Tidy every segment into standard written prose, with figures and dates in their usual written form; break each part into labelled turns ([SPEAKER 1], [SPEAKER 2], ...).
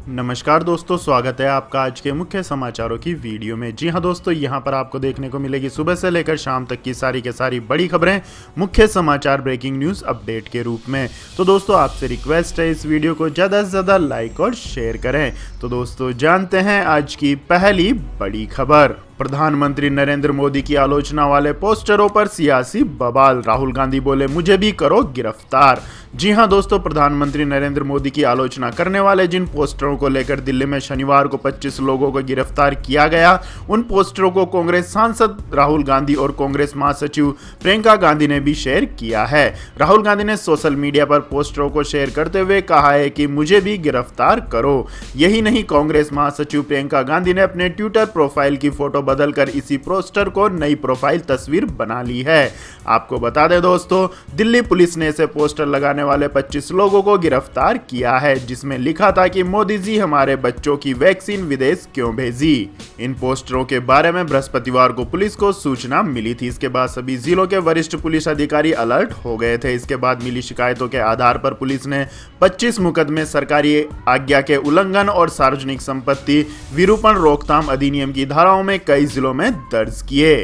[SPEAKER 1] नमस्कार दोस्तों, स्वागत है आपका आज के मुख्य समाचारों की वीडियो में। जी हां दोस्तों, यहां पर आपको देखने को मिलेगी सुबह से लेकर शाम तक की सारी के सारी बड़ी खबरें मुख्य समाचार ब्रेकिंग न्यूज़ अपडेट के रूप में। तो दोस्तों, आपसे रिक्वेस्ट है इस वीडियो को ज़्यादा से ज़्यादा लाइक और शेयर करें। तो दोस्तों, जानते हैं आज की पहली बड़ी खबर। प्रधानमंत्री नरेंद्र मोदी की आलोचना वाले पोस्टरों पर सियासी बवाल। राहुल गांधी बोले मुझे भी करो गिरफ्तार। जी हां दोस्तों, प्रधानमंत्री नरेंद्र मोदी की आलोचना करने वाले जिन पोस्टरों को लेकर दिल्ली में शनिवार को 25 लोगों को गिरफ्तार किया गया, उन पोस्टरों को कांग्रेस सांसद राहुल गांधी और कांग्रेस महासचिव प्रियंका गांधी ने भी शेयर किया है। राहुल गांधी ने सोशल मीडिया पर पोस्टरों को शेयर करते हुए कहा है कि मुझे भी गिरफ्तार करो। यही नहीं, कांग्रेस महासचिव प्रियंका गांधी ने अपने ट्विटर प्रोफाइल की फोटो बदलकर इसी पोस्टर को नई प्रोफाइल तस्वीर बना ली है। आपको बता दें दोस्तों, दिल्ली पुलिस ने ऐसे पोस्टर लगाने वाले 25 लोगों को गिरफ्तार किया है, जिसमें लिखा था कि मोदी जी हमारे बच्चों की वैक्सीन विदेश क्यों भेजी। इन पोस्टरों के बारे में बृहस्पतिवार को पुलिस को सूचना मिली थी। इसके बाद सभी जिलों के वरिष्ठ पुलिस अधिकारी अलर्ट हो गए थे। इसके बाद मिली शिकायतों के आधार पर पुलिस ने 25 मुकदमे सरकारी आज्ञा के उल्लंघन और सार्वजनिक संपत्ति विरूपण रोकथाम अधिनियम की धाराओं में कई जिलों में दर्ज किए।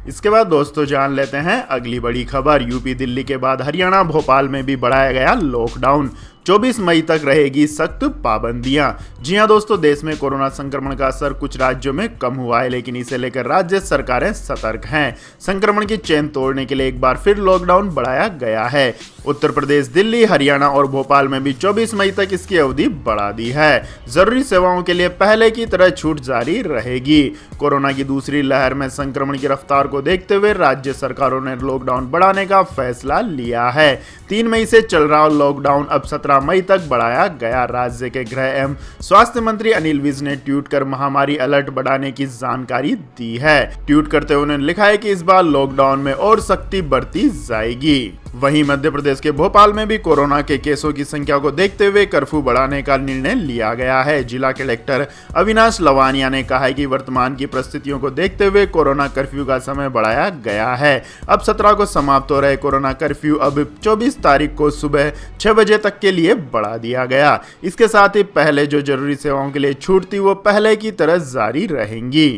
[SPEAKER 1] इसके बाद दोस्तों, जान लेते हैं अगली बड़ी खबर। यूपी दिल्ली के बाद हरियाणा भोपाल में भी बढ़ाया गया लॉकडाउन। 24 मई तक रहेगी सख्त पाबंदियां। जी हां दोस्तों, देश में कोरोना संक्रमण का असर कुछ राज्यों में कम हुआ है, लेकिन इसे लेकर राज्य सरकारें सतर्क हैं। संक्रमण की चेन तोड़ने के लिए एक बार फिर लॉकडाउन बढ़ाया गया है। उत्तर प्रदेश, दिल्ली, हरियाणा और भोपाल में भी 24 मई तक इसकी अवधि बढ़ा दी है। जरूरी सेवाओं के लिए पहले की तरह छूट जारी रहेगी। कोरोना की दूसरी लहर में संक्रमण की रफ्तार को देखते हुए राज्य सरकारों ने लॉकडाउन बढ़ाने का फैसला लिया है। 3 मई से चल रहा लॉकडाउन अब 17 मई तक बढ़ाया गया। राज्य के गृह एवं स्वास्थ्य मंत्री अनिल विज ने ट्वीट कर महामारी अलर्ट बढ़ाने की जानकारी दी है। ट्वीट करते हुए उन्होंने लिखा है कि इस बार लॉकडाउन में और सख्ती बरती जाएगी। वहीं मध्य प्रदेश के भोपाल में भी कोरोना के केसों की संख्या को देखते हुए कर्फ्यू बढ़ाने का निर्णय लिया गया है। जिला कलेक्टर अविनाश लवानिया ने कहा है कि वर्तमान की परिस्थितियों को देखते हुए कोरोना कर्फ्यू का समय बढ़ाया गया है। अब 17 को समाप्त हो रहे कोरोना कर्फ्यू अब 24 तारीख को सुबह 6 बजे तक के लिए बढ़ा दिया गया। इसके साथ ही पहले जो जरूरी सेवाओं के लिए छूट थी वो पहले की तरह जारी रहेंगी।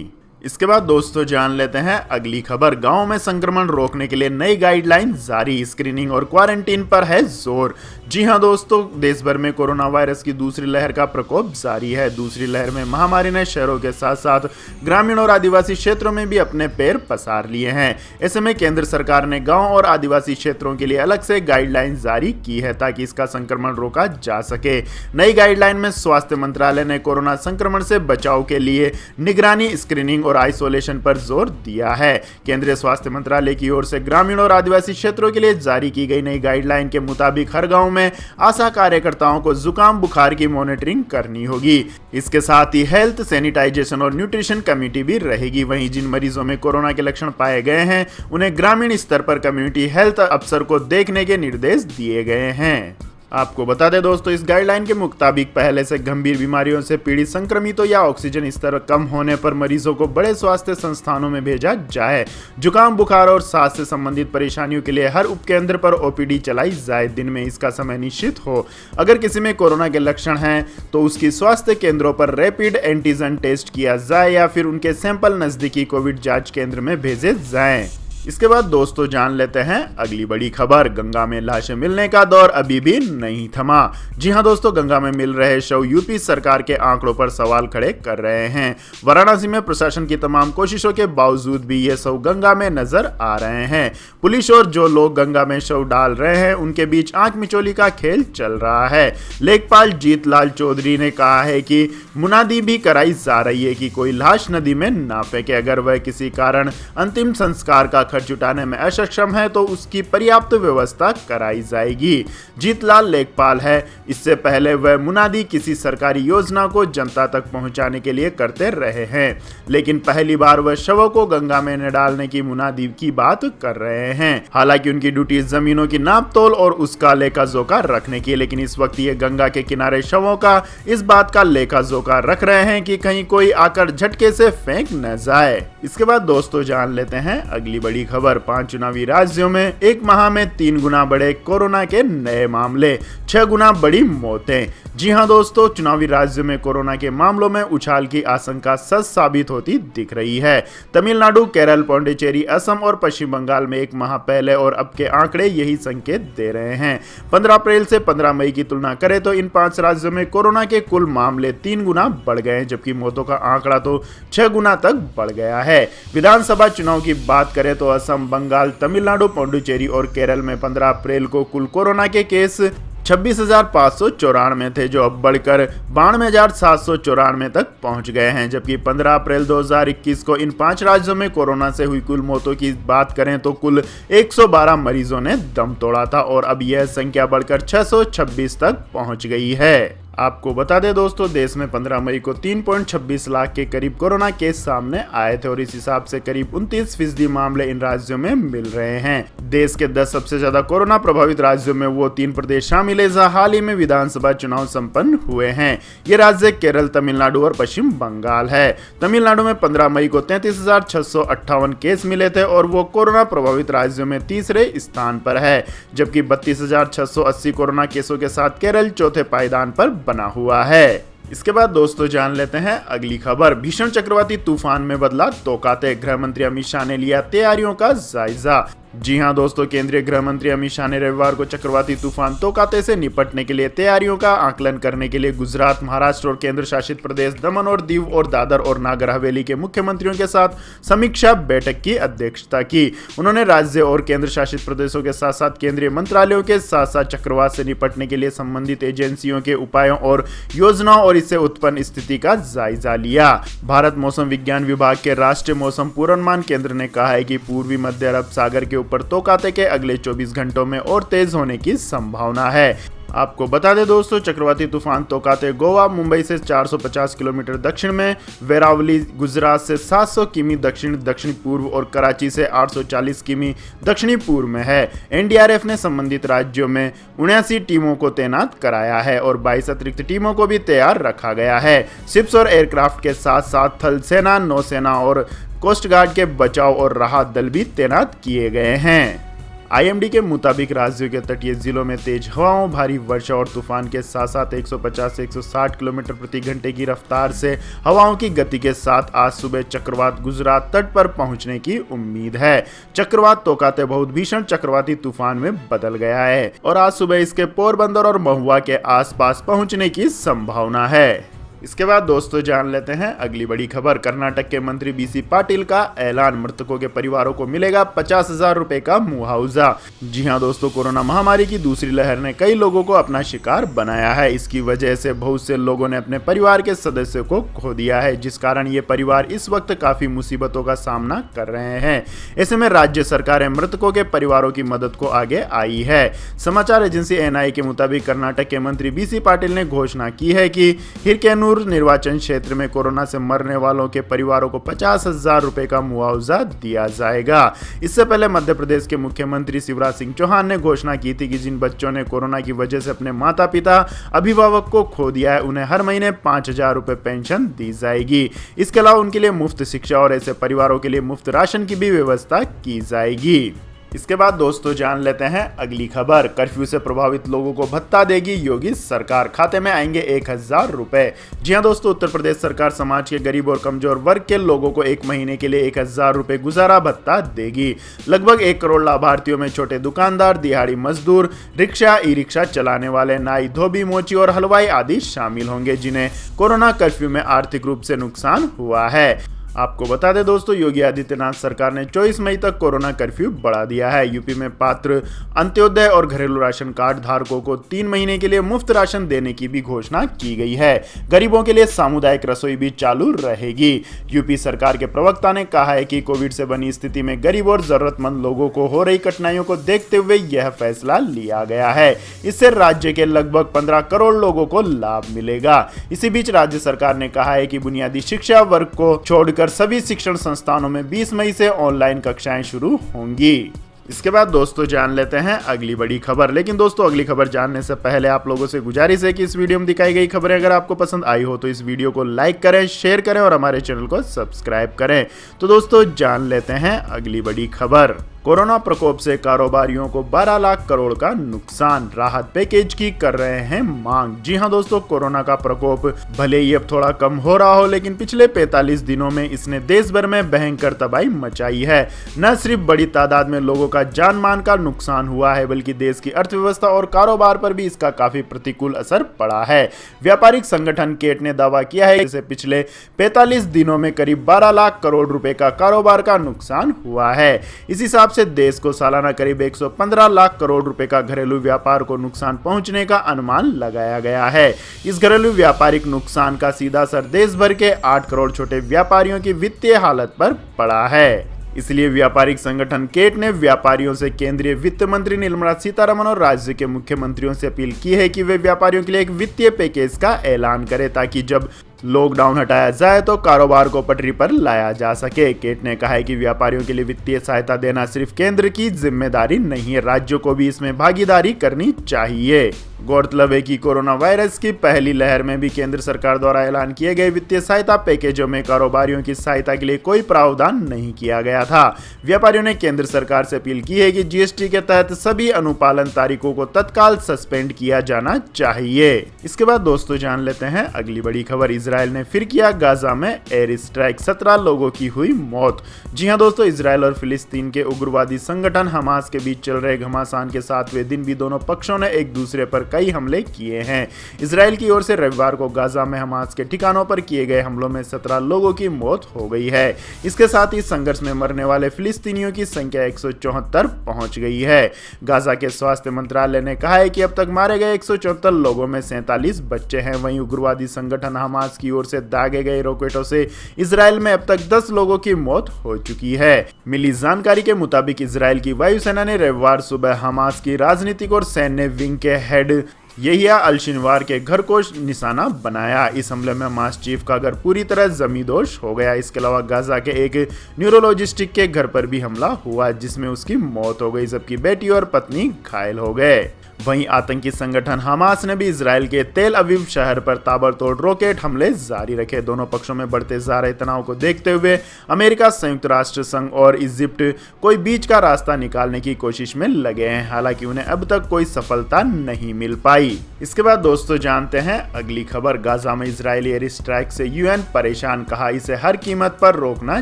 [SPEAKER 1] इसके बाद दोस्तों, जान लेते हैं अगली खबर। गांव में संक्रमण रोकने के लिए नई गाइडलाइन जारी। स्क्रीनिंग और क्वारंटीन पर है जोर। जी हां दोस्तों, देश भर में कोरोना वायरस की दूसरी लहर का प्रकोप जारी है। दूसरी लहर में महामारी ने शहरों के साथ साथ ग्रामीण और आदिवासी क्षेत्रों में भी अपने पैर पसार लिए हैं। ऐसे में केंद्र सरकार ने गाँव और आदिवासी क्षेत्रों के लिए अलग से गाइडलाइन जारी की है ताकि इसका संक्रमण रोका जा सके। नई गाइडलाइन में स्वास्थ्य मंत्रालय ने कोरोना संक्रमण से बचाव के लिए निगरानी, स्क्रीनिंग और आइसोलेशन पर जोर दिया है। केंद्रीय स्वास्थ्य मंत्रालय की ओर से ग्रामीण और आदिवासी क्षेत्रों के लिए जारी की गई नई गाइडलाइन के मुताबिक हर गांव में आशा कार्यकर्ताओं को जुकाम बुखार की मॉनिटरिंग करनी होगी। इसके साथ ही हेल्थ, सैनिटाइजेशन और न्यूट्रिशन कमेटी भी रहेगी। वहीं जिन मरीजों में कोरोना के लक्षण पाए गए हैं उन्हें ग्रामीण स्तर पर कम्युनिटी हेल्थ अफसर को देखने के निर्देश दिए गए हैं। आपको बता दें दोस्तों, इस गाइडलाइन के मुताबिक पहले से गंभीर बीमारियों से पीड़ित संक्रमितों या ऑक्सीजन स्तर कम होने पर मरीजों को बड़े स्वास्थ्य संस्थानों में भेजा जाए। जुकाम, बुखार और सांस से संबंधित परेशानियों के लिए हर उपकेंद्र पर ओपीडी चलाई जाए। दिन में इसका समय निश्चित हो। अगर किसी में कोरोना के लक्षण हैं तो उसकी स्वास्थ्य केंद्रों पर रैपिड एंटीजन टेस्ट किया जाए या फिर उनके सैंपल नजदीकी कोविड जांच केंद्र में भेजे जाएं। इसके बाद दोस्तों, जान लेते हैं अगली बड़ी खबर। गंगा में लाशें मिलने का दौर अभी भी नहीं थमा। जी हां दोस्तों, गंगा में मिल रहे शव यूपी सरकार के आंकड़ों पर सवाल खड़े कर रहे हैं। वाराणसी में प्रशासन की तमाम कोशिशों के बावजूद भी ये शव गंगा में नजर आ रहे हैं। पुलिस और जो लोग गंगा में शव डाल रहे हैं उनके बीच आंख मिचोली का खेल चल रहा है। लेखपाल जीतलाल चौधरी ने कहा है कि मुनादी भी कराई जा रही है कि कोई लाश नदी में ना फेंके। अगर वह किसी कारण अंतिम संस्कार का खर्च जुटाने में असक्षम है तो उसकी पर्याप्त व्यवस्था कराई जाएगी। जीतलाल लेखपाल है। इससे पहले वह मुनादी किसी सरकारी योजना को जनता तक पहुंचाने के लिए करते रहे हैं, लेकिन पहली बार वह शवों को गंगा में न डालने की मुनादी की बात कर रहे हैं। हालांकि उनकी ड्यूटी जमीनों की नाप तोल और उसका लेखा जोखा रखने की, लेकिन इस वक्त ये गंगा के किनारे शवों का इस बात का लेखा जोखा रख रहे हैं कि कहीं कोई आकर झटके से फेंक न जाए। इसके बाद दोस्तों, जान लेते हैं अगली बड़ी बड़ी खबर, 5 चुनावी राज्यों में एक माह में 3 गुना बढ़े कोरोना के नए मामले, 6 गुना बढ़ी मौतें। जी हां दोस्तों, चुनावी राज्यों में कोरोना के मामलों में उछाल की आशंका सच साबित होती दिख रही है। तमिलनाडु, केरल, पौंडीचेरी, असम और पश्चिम बंगाल में एक माह पहले और अब के आंकड़े यही संकेत दे रहे हैं। 15 अप्रैल से 15 मई की तुलना करें तो इन 5 राज्यों में कोरोना के कुल मामले 3 गुना बढ़ गए हैं, जबकि मौतों का आंकड़ा तो 6 गुना तक बढ़ गया है। विधानसभा चुनाव की बात करें तो असम, बंगाल, तमिलनाडु, पौंडीचेरी और केरल में 15 अप्रैल को कुल कोरोना के केस 26,594 थे, जो अब बढ़कर 92,794 तक पहुंच गए हैं। जबकि 15 अप्रैल 2021 को इन 5 राज्यों में कोरोना से हुई कुल मौतों की बात करें तो कुल 112 मरीजों ने दम तोड़ा था और अब यह संख्या बढ़कर 626 तक पहुंच गई है। आपको बता दें दोस्तों, देश में 15 मई को 3.26 लाख के करीब कोरोना केस सामने आए थे और इस हिसाब से करीब 29% मामले इन राज्यों में मिल रहे हैं। देश के 10 सबसे ज्यादा कोरोना प्रभावित राज्यों में वो 3 प्रदेश शामिल है जहां हाल ही में विधानसभा चुनाव संपन्न हुए हैं। ये राज्य केरल, तमिलनाडु और पश्चिम बंगाल है। तमिलनाडु में 15 मई को 33,658 केस मिले थे और वो कोरोना प्रभावित राज्यों में तीसरे स्थान पर है, जबकि 32,680 कोरोना केसों के साथ केरल चौथे पायदान पर बना हुआ है। इसके बाद दोस्तों जान लेते हैं अगली खबर। भीषण चक्रवाती तूफान में बदला तोकाते, गृह मंत्री अमित शाह ने लिया तैयारियों का जायजा। जी हां दोस्तों, केंद्रीय गृह मंत्री अमित शाह ने रविवार को चक्रवाती तूफान तोकाते से निपटने के लिए तैयारियों का आकलन करने के लिए गुजरात, महाराष्ट्र और केंद्र शासित प्रदेश दमन और दीव और दादर और नागर हवेली के मुख्यमंत्रियों के साथ समीक्षा बैठक की अध्यक्षता की। उन्होंने राज्य और केंद्र शासित प्रदेशों के साथ साथ केंद्रीय मंत्रालयों के साथ साथ चक्रवात से निपटने के लिए संबंधित एजेंसियों के उपायों और योजनाओं और इससे उत्पन्न स्थिति का जायजा लिया। भारत मौसम विज्ञान विभाग के राष्ट्रीय मौसम पूर्वानुमान केंद्र ने कहा है कि पूर्वी मध्य अरब सागर के ऊपर तोकाते के अगले 24 घंटों में और तेज होने की संभावना है। आपको बता दें दोस्तों, चक्रवाती तूफान तोकाते गोवा, मुंबई से 450 किलोमीटर दक्षिण में, वेरावली गुजरात से 700 किमी दक्षिणी पूर्व और कराची से 840 किमी दक्षिणी पूर्व में है। एनडीआरएफ ने संबंधित राज्यों में 79 टीमों को तैनात कराया है और 22 अतिरिक्त टीमों को भी तैयार रखा गया है। शिप्स और एयरक्राफ्ट के साथ साथ थल सेना, नौसेना और कोस्ट गार्ड के बचाव और राहत दल भी तैनात किए गए हैं। आईएमडी के मुताबिक राज्यों के तटीय जिलों में तेज हवाओं, भारी वर्षा और तूफान के साथ साथ 150 से 160 किलोमीटर प्रति घंटे की रफ्तार से हवाओं की गति के साथ आज सुबह चक्रवात गुजरात तट पर पहुंचने की उम्मीद है। चक्रवात तोकाते बहुत भीषण चक्रवाती तूफान में बदल गया है और आज सुबह इसके पोरबंदर और महुआ के आसपास पहुंचने की संभावना है। इसके बाद दोस्तों जान लेते हैं अगली बड़ी खबर। कर्नाटक के मंत्री बीसी पाटिल का ऐलान, मृतकों के परिवारों को मिलेगा 50,000 रुपए का मुआवजा। जी हां दोस्तों, कोरोना महामारी की दूसरी लहर ने कई लोगों को अपना शिकार बनाया है। इसकी वजह से बहुत से लोगों ने अपने परिवार के सदस्यों को खो दिया है, जिस कारण ये परिवार इस वक्त काफी मुसीबतों का सामना कर रहे हैं। ऐसे में राज्य सरकारें मृतकों के परिवारों की मदद को आगे आई है। समाचार एजेंसी एनआई के मुताबिक कर्नाटक के मंत्री बीसी पाटिल ने घोषणा की है कि हिरकेनूर निर्वाचन क्षेत्र में कोरोना से मरने वालों के परिवारों को 50,000 रुपए का मुआवजा दिया जाएगा। इससे पहले मध्य प्रदेश के मुख्यमंत्री शिवराज सिंह चौहान ने घोषणा की थी कि जिन बच्चों ने कोरोना की वजह से अपने माता पिता, अभिभावक को खो दिया है, उन्हें हर महीने 5,000 रुपए पेंशन दी जाएगी। इसके अलावा उनके लिए मुफ्त शिक्षा और ऐसे परिवारों के लिए मुफ्त राशन की भी व्यवस्था की जाएगी। इसके बाद दोस्तों जान लेते हैं अगली खबर। कर्फ्यू से प्रभावित लोगों को भत्ता देगी योगी सरकार, खाते में आएंगे 1,000 रुपए। जी हां दोस्तों, उत्तर प्रदेश सरकार समाज के गरीब और कमजोर वर्ग के लोगों को 1 महीने के लिए 1,000 रुपए गुजारा भत्ता देगी। लगभग 1 करोड़ लाभार्थियों में छोटे दुकानदार, दिहाड़ी मजदूर, रिक्शा, ई रिक्शा चलाने वाले, नाई, धोबी, मोची और हलवाई आदि शामिल होंगे, जिन्हें कोरोना कर्फ्यू में आर्थिक रूप से नुकसान हुआ है। आपको बता दें दोस्तों, योगी आदित्यनाथ सरकार ने 24 मई तक कोरोना कर्फ्यू बढ़ा दिया है। यूपी में पात्र अंत्योदय और घरेलू राशन कार्ड धारकों को 3 महीने के लिए मुफ्त राशन देने की भी घोषणा की गई है। गरीबों के लिए सामुदायिक रसोई भी चालू रहेगी। यूपी सरकार के प्रवक्ता ने कहा है कि कोविड से बनी स्थिति में गरीब और जरूरतमंद लोगों को हो रही कठिनाइयों को देखते हुए यह फैसला लिया गया है। इससे राज्य के लगभग 15 करोड़ लोगों को लाभ मिलेगा। इसी बीच राज्य सरकार ने कहा है कि बुनियादी शिक्षा वर्ग को छोड़कर सभी शिक्षण संस्थानों में 20 मई से ऑनलाइन कक्षाएं शुरू होंगी। इसके बाद दोस्तों जान लेते हैं अगली बड़ी खबर। लेकिन दोस्तों अगली खबर जानने से पहले आप लोगों से गुजारिश है कि इस वीडियो में दिखाई गई खबरें अगर आपको पसंद आई हो तो इस वीडियो को लाइक करें, शेयर करें और हमारे चैनल को सब्सक्राइब करें। तो दोस्तों जान लेते हैं अगली बड़ी खबर। कोरोना प्रकोप से कारोबारियों को 12 लाख करोड़ का नुकसान, राहत पैकेज की कर रहे हैं मांग। जी हां दोस्तों, कोरोना का प्रकोप भले ही अब थोड़ा कम हो रहा हो, लेकिन पिछले 45 दिनों में इसने देश भर में भयंकर तबाही मचाई है। न सिर्फ बड़ी तादाद में लोगों का जान मान का नुकसान हुआ है, बल्कि देश की अर्थव्यवस्था और कारोबार पर भी इसका काफी प्रतिकूल असर पड़ा है। व्यापारिक संगठन केट ने दावा किया है कि पिछले 45 दिनों में करीब 12 लाख करोड़ रुपए का कारोबार का नुकसान हुआ है। इस हिसाब से देश को सालाना करीब 115 लाख करोड़ रुपए का घरेलू व्यापार को नुकसान पहुंचने का अनुमान लगाया गया है। इस घरेलू व्यापारिक नुकसान का सीधा असर देश भर के 8 करोड़ छोटे व्यापारियों की वित्तीय हालत पर पड़ा है। इसलिए व्यापारिक संगठन केट ने व्यापारियों से केंद्रीय वित्त मंत्री निर्मला सीतारमण और राज्य के मुख्यमंत्रियों से अपील की है कि वे व्यापारियों के लिए एक वित्तीय पैकेज का ऐलान करें, ताकि जब लॉकडाउन हटाया जाए तो कारोबार को पटरी पर लाया जा सके। केट ने कहा है कि व्यापारियों के लिए वित्तीय सहायता देना सिर्फ केंद्र की जिम्मेदारी नहीं है, राज्यों को भी इसमें भागीदारी करनी चाहिए। गौरतलब है कि कोरोना वायरस की पहली लहर में भी केंद्र सरकार द्वारा ऐलान किए गए वित्तीय सहायता पैकेजों में कारोबारियों की सहायता के लिए कोई प्रावधान नहीं किया गया था। व्यापारियों ने केंद्र सरकार से अपील की है कि जीएसटी के तहत सभी अनुपालन तारीखों को तत्काल सस्पेंड किया जाना चाहिए। इसके बाद दोस्तों जान लेते हैं अगली बड़ी खबर। इजराइल ने फिर किया गाजा में एयर स्ट्राइक, 17 लोगों की हुई मौत। जी हां दोस्तों, इजराइल और फिलिस्तीन के उग्रवादी संगठन हमास के बीच चल रहे घमासान के 7वें दिन भी दोनों पक्षों ने एक दूसरे पर कई हमले किए हैं। इजराइल की ओर से रविवार को गाजा में हमास के ठिकानों पर किए गए हमलों में 17 लोगों की मौत हो गई है। इसके साथ ही संघर्ष में मरने वाले फिलिस्तीनियों की संख्या 174 पहुंच गई है। गाजा के स्वास्थ्य मंत्रालय ने कहा है कि अब तक मारे गए 174 लोगों में 47 बच्चे हैं। वहीं उग्रवादी संगठन हमास की ओर से दागे गए रॉकेटों से इजराइल में अब तक 10 लोगों की मौत हो चुकी है। मिली जानकारी के मुताबिक इजराइल की वायुसेना ने रविवार सुबह हमास की राजनीतिक और सैन्य विंग के हेड यहिया अल-सिनवार के घर को निशाना बनाया। इस हमले में हमास चीफ का घर पूरी तरह जमींदोज हो गया। इसके अलावा गाजा के एक न्यूरोलॉजिस्ट के घर पर भी हमला हुआ, जिसमें उसकी मौत हो गई, जबकि बेटी और पत्नी घायल हो गए। वहीं आतंकी संगठन हमास ने भी इजराइल के तेल अवीव शहर पर ताबड़तोड़ रॉकेट हमले जारी रखे। दोनों पक्षों में बढ़ते जा रहे तनाव को देखते हुए अमेरिका, संयुक्त राष्ट्र संघ और इजिप्ट कोई बीच का रास्ता निकालने की कोशिश में लगे हैं। हालांकि उन्हें अब तक कोई सफलता नहीं मिल पाई। इसके बाद दोस्तों जानते हैं अगली खबर। गाजा में इजरायली एयर स्ट्राइक से यूएन परेशान, कहा इसे हर कीमत पर रोकना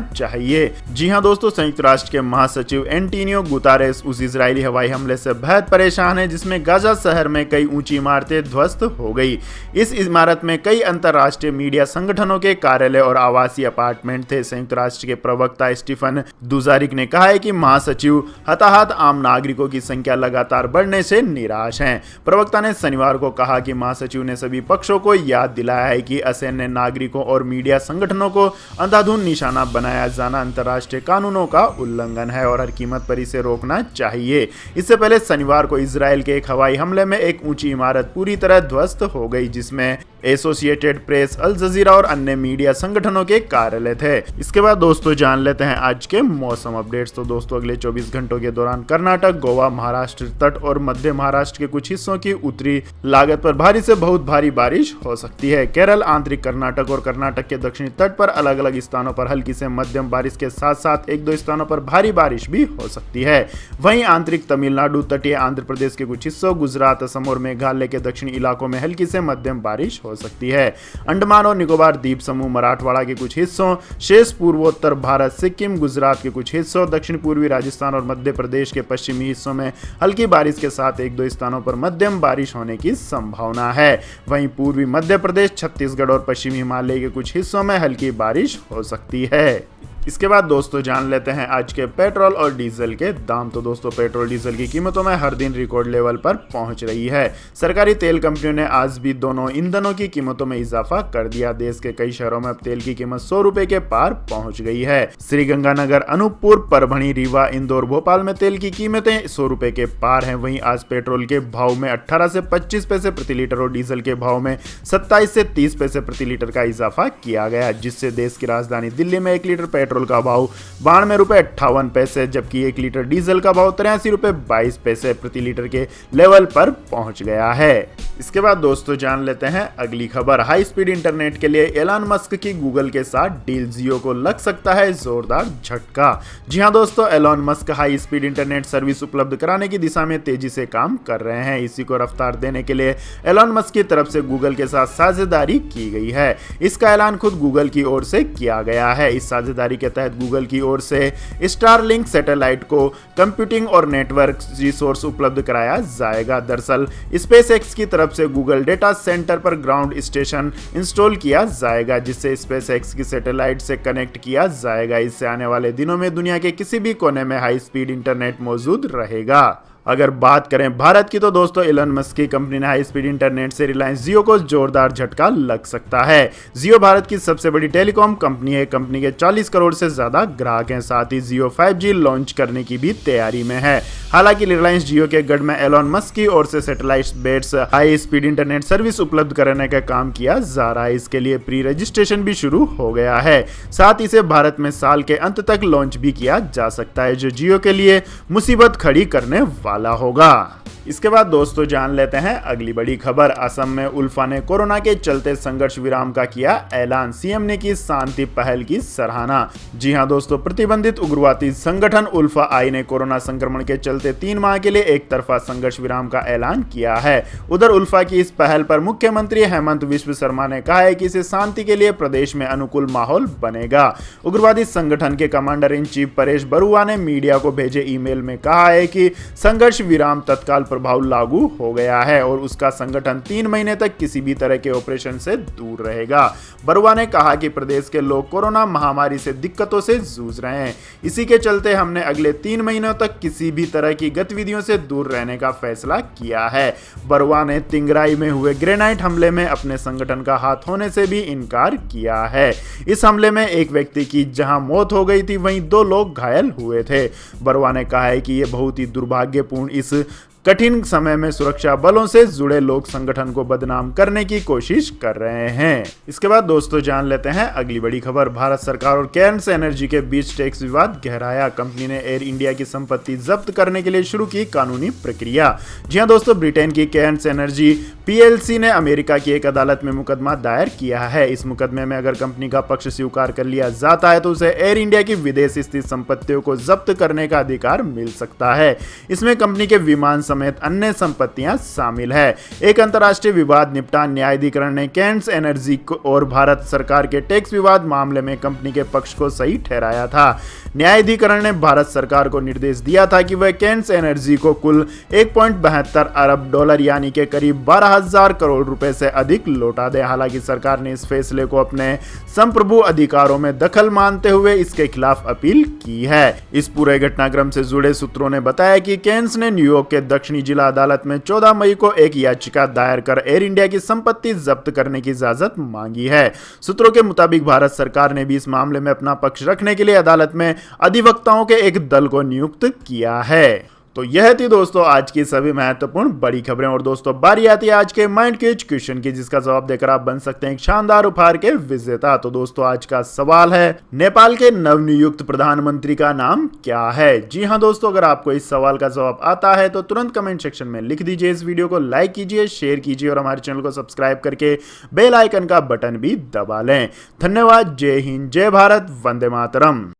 [SPEAKER 1] चाहिए। जी हां दोस्तों, संयुक्त राष्ट्र के महासचिव एंटोनियो गुतेरेस उस इजरायली हवाई हमले से बेहद परेशान है जिसमें गाजा शहर में कई ऊंची इमारतें ध्वस्त हो गई। इस इमारत में कई अंतर्राष्ट्रीय मीडिया संगठनों के कार्यालय और आवासीय अपार्टमेंट थे। संयुक्त राष्ट्र के प्रवक्ता स्टीफन दुजारिक ने कहा है कि महासचिव हताहत आम नागरिकों की संख्या लगातार बढ़ने से निराश हैं। प्रवक्ता ने शनिवार को कहा कि महासचिव ने सभी पक्षों को याद दिलाया है कि असैन्य नागरिकों और मीडिया संगठनों को अंधाधुंध निशाना बनाया जाना अंतर्राष्ट्रीय कानूनों का उल्लंघन है और हर कीमत पर इसे रोकना चाहिए। इससे पहले शनिवार को इजराइल के एक हवाई हमले में एक ऊंची इमारत पूरी तरह ध्वस्त हो गई, जिसमें एसोसिएटेड प्रेस, अल जजीरा और अन्य मीडिया संगठनों के कार्यालय थे। इसके बाद दोस्तों जान लेते हैं आज के मौसम अपडेट्स। तो दोस्तों अगले 24 घंटों के दौरान कर्नाटक, गोवा, महाराष्ट्र तट और मध्य महाराष्ट्र के कुछ हिस्सों की उत्तरी लागत पर भारी से बहुत भारी बारिश हो सकती है। केरल, आंतरिक कर्नाटक और कर्नाटक के दक्षिणी तट पर अलग अलग स्थानों पर हल्की से मध्यम बारिश के साथ साथ एक दो स्थानों पर भारी बारिश भी हो सकती है। वहीं आंतरिक तमिलनाडु, तटीय आंध्र प्रदेश के कुछ हिस्सों, गुजरात, असम और मेघालय के दक्षिणी इलाकों में हल्की से मध्यम बारिश हो सकती है। अंडमान और निकोबार द्वीप समूह, मराठवाड़ा के कुछ हिस्सों, शेष पूर्वोत्तर भारत, सिक्किम, गुजरात के कुछ हिस्सों, दक्षिण पूर्वी राजस्थान और मध्य प्रदेश के पश्चिमी हिस्सों में हल्की बारिश के साथ एक दो स्थानों पर मध्यम बारिश होने की संभावना है। वहीं पूर्वी मध्य प्रदेश, छत्तीसगढ़ और पश्चिमी हिमालय के कुछ हिस्सों में हल्की बारिश हो सकती है। इसके बाद दोस्तों जान लेते हैं आज के पेट्रोल और डीजल के दाम। तो दोस्तों पेट्रोल डीजल की कीमतों में हर दिन रिकॉर्ड लेवल पर पहुंच रही है। सरकारी तेल कंपनियों ने आज भी दोनों ईंधनों की कीमतों में इजाफा कर दिया। देश के कई शहरों में अब तेल की कीमत 100 रुपए के पार पहुंच गई है। श्रीगंगानगर, अनूपपुर, परभणी, रीवा, इंदौर, भोपाल में तेल की कीमतें 100 रुपए के पार हैं। वहीं आज पेट्रोल के भाव में 18 से 25 पैसे प्रति लीटर और डीजल के भाव में 27 से 30 पैसे प्रति लीटर का इजाफा किया गया, जिससे देश की राजधानी दिल्ली में 1 लीटर पेट्रोल पेट्रोल का भाव 92 रुपये 58 पैसे, जबकि 1 लीटर डीजल का भाव 83 रुपये 22 पैसे प्रति लीटर के लेवल पर पहुंच गया है। इसके बाद दोस्तों जान लेते हैं अगली खबर। हाई स्पीड इंटरनेट के लिए एलन मस्क की गूगल के साथ डील, जियो को लग सकता है जोरदार झटका। जी हां दोस्तों, Elon Musk high speed internet service उपलब्ध कराने की दिशा में तेजी से काम कर रहे हैं। इसी को रफ्तार देने के लिए एलन मस्क की तरफ से गूगल के साथ साझेदारी की गई है। इसका ऐलान खुद गूगल की ओर से किया गया है। इस साझेदारी के तहत गूगल की ओर से स्टारलिंक सैटेलाइट को कंप्यूटिंग और नेटवर्क रिसोर्स उपलब्ध कराया जाएगा। दरअसल स्पेसएक्स की तरफ से गूगल डेटा सेंटर पर ग्राउंड स्टेशन इंस्टॉल किया जाएगा, जिससे स्पेसएक्स की सैटेलाइट से कनेक्ट किया जाएगा। इससे आने वाले दिनों में दुनिया के किसी भी कोने में हाई स्पीड इंटरनेट मौजूद रहेगा। अगर बात करें भारत की तो दोस्तों एलन मस्क की कंपनी ने हाई स्पीड इंटरनेट से रिलायंस जियो को जोरदार झटका लग सकता है। जियो भारत की सबसे बड़ी टेलीकॉम कंपनी है। कंपनी के 40 करोड़ से ज्यादा ग्राहक हैं। साथ ही जियो 5G लॉन्च करने की भी तैयारी में है। हालांकि रिलायंस जियो के गढ़ में एलन मस्क की ओर से satellite based high speed internet service उपलब्ध कराने का काम किया जा रहा है। इसके लिए प्री रजिस्ट्रेशन भी शुरू हो गया है। साथ ही इसे भारत में साल के अंत तक लॉन्च भी किया जा सकता है, जो जियो के लिए मुसीबत खड़ी करने वाला होगा। इसके बाद दोस्तों जान लेते हैं अगली बड़ी खबर। असम में उल्फा ने कोरोना के चलते संघर्ष विराम का किया ऐलान। सीएम ने की शांति पहल की सराहना। जी हां दोस्तों, प्रतिबंधित उग्रवादी संगठन उल्फा आई ने कोरोना संक्रमण के चलते 3 माह के लिए एक तरफा संघर्ष विराम का ऐलान किया है। उधर उल्फा की इस पहल पर मुख्यमंत्री हेमंत बिस्वा शर्मा ने कहा है कि इससे शांति के लिए प्रदेश में अनुकूल माहौल बनेगा। उग्रवादी संगठन के commander in chief Paresh Barua ने मीडिया को भेजे ईमेल में कहा है कि संघर्ष विराम तत्काल प्रभाव लागू हो गया है और उसका संगठन 3 महीने तक किसी भी तरह के ऑपरेशन से दूर रहेगा। बरुआ ने कहा कि प्रदेश के लोग कोरोना महामारी से दिक्कतों से जूझ रहे हैं। इसी के चलते हमने अगले 3 महीनों तक किसी भी तरह की गतिविधियों से दूर रहने का फैसला किया है। बरुआ ने तिंगराई में हुए ग्रेनाइट हमले में अपने संगठन का हाथ होने से भी इनकार किया है। इस हमले में एक व्यक्ति की जहां मौत हो गई थी, वहीं 2 लोग घायल हुए थे। बरुआ ने कहा है कि यह बहुत ही दुर्भाग्यपूर्ण इस कठिन समय में सुरक्षा बलों से जुड़े लोग संगठन को बदनाम करने की कोशिश कर रहे हैं। इसके बाद दोस्तों जान लेते हैं अगली बड़ी खबर। भारत सरकार और केयर्न्स एनर्जी के बीच टैक्स विवाद गहराया। कंपनी ने एयर इंडिया की संपत्ति जब्त करने के लिए शुरू की कानूनी प्रक्रिया। जी हां दोस्तों, ब्रिटेन की केयर्न्स एनर्जी पीएलसी ने अमेरिका की एक अदालत में मुकदमा दायर किया है। इस मुकदमे में अगर कंपनी का पक्ष स्वीकार कर लिया जाता है तो उसे एयर इंडिया की विदेश स्थित संपत्तियों को जब्त करने का अधिकार मिल सकता है। इसमें कंपनी के विमान समेत अन्य संपत्तियां शामिल है। एक अंतर्राष्ट्रीय विवाद निपटान न्यायाधिकरण ने केयर्न्स एनर्जी और भारत सरकार के टैक्स विवाद मामले में कंपनी के पक्ष को सही ठहराया था। न्यायाधिकरण ने भारत सरकार को निर्देश दिया था कि वह केयर्न्स एनर्जी को कुल 1.72 अरब डॉलर यानी कि करीब 12,000 करोड़ रुपए से अधिक लौटा दे। हालांकि सरकार ने इस फैसले को अपने संप्रभु अधिकारों में दखल मानते हुए इसके खिलाफ अपील की है। इस पूरे घटनाक्रम से जुड़े सूत्रों ने बताया कि केयर्न्स ने न्यूयॉर्क के दक्षिणी जिला अदालत में 14 मई को एक याचिका दायर कर एयर इंडिया की संपत्ति जब्त करने की इजाजत मांगी है। सूत्रों के मुताबिक भारत सरकार ने भी इस मामले में अपना पक्ष रखने के लिए अदालत में अधिवक्ताओं के एक दल को नियुक्त किया है। तो यह थी दोस्तों आज की सभी महत्वपूर्ण बड़ी खबरें। और दोस्तों बारी आती है आज के माइंड क्विज क्वेश्चन की, जिसका जवाब देकर आप बन सकते हैं एक शानदार उपहार के विजेता। तो दोस्तों आज का सवाल है, नेपाल के नवनियुक्त प्रधानमंत्री का नाम क्या है? जी हां दोस्तों, अगर आपको इस सवाल का जवाब आता है तो तुरंत कमेंट सेक्शन में लिख दीजिए। इस वीडियो को लाइक कीजिए, शेयर कीजिए और हमारे चैनल को सब्सक्राइब करके बेल आइकन का बटन भी दबा लें। धन्यवाद। जय हिंद, जय भारत, वंदे मातरम।